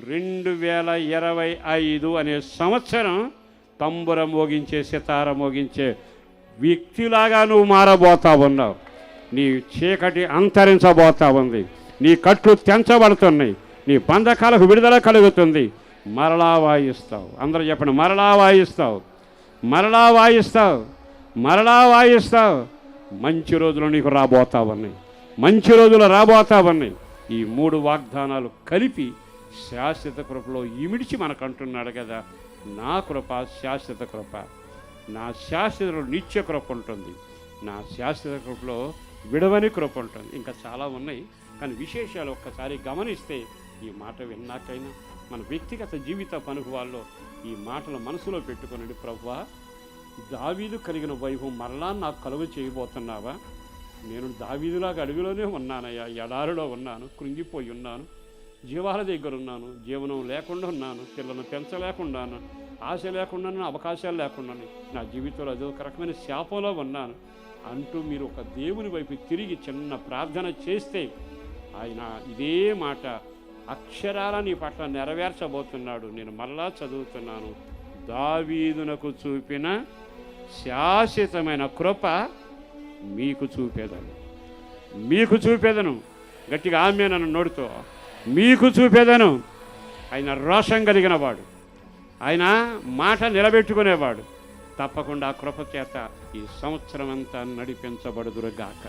2025 అనే సంవత్సరం తంబుర మోగించే సితార మోగించే వ్యక్తిలాగా నువ్వు మారబోతా ఉన్నావు. నీ చీకటి అంతరించబోతా ఉంది. నీ కట్లు తెంచబడుతున్నాయి. నీ బంధకాలకు విడుదల కలుగుతుంది. మరలా వాయిస్తావు. అందరూ చెప్పండి, మరలా వాయిస్తావు, మరలా వాయిస్తావు, మరలా వాయిస్తావు. మంచి రోజులు నీకు రాబోతా ఉన్నాయి. మంచి రోజులు రాబోతా ఉన్నాయి. ఈ 3 వాగ్దానాలు కలిపి శాశ్వత కృపలో ఇమిడిచి మనకంటున్నాడు కదా, నా కృప శాశ్వత కృప, నా శాశ్వత నిత్య కృప ఉంటుంది, నా శాశ్వత కృపలో విడవని కృప ఉంటుంది. ఇంకా చాలా ఉన్నాయి, కానీ విశేషాలు ఒక్కసారి గమనిస్తే ఈ మాట విన్నాకైనా మన వ్యక్తిగత జీవిత అనుభవాల్లో ఈ మాటలు మనసులో పెట్టుకుని, ప్రభువా దావీదు కలిగిన వైభవం మరలా నాకు కలుగు చేయబోతున్నావా? నేను దావీదులాగా అడవిలోనే ఉన్నానయ్యా, ఎడారిలో ఉన్నాను, కృంగిపోయి ఉన్నాను, జీవాల దగ్గర ఉన్నాను, జీవనం లేకుండా ఉన్నాను, పిల్లలను పెంచలేకున్నాను, ఆశ లేకుండాను, అవకాశాలు లేకుండాను, నా జీవితంలో అదే ఒక రకమైన శాపంలో ఉన్నాను అంటూ మీరు ఒక దేవుని వైపు తిరిగి చిన్న ప్రార్థన చేస్తే ఆయన ఇదే మాట అక్షరాల నీ పట్ల నెరవేర్చబోతున్నాడు. నేను మరలా చదువుతున్నాను, దావీదునకు చూపిన శాశ్వతమైన కృప మీకు చూపేదను, మీకు చూపేదను. గట్టిగా ఆమె నన్ను నోడుతో, మీకు చూపేదను. ఆయన రోషం కలిగిన వాడు, ఆయన మాట నిలబెట్టుకునేవాడు. తప్పకుండా కృప చేత ఈ సంవత్సరం అంతా నడిపించబడుదురుగాక.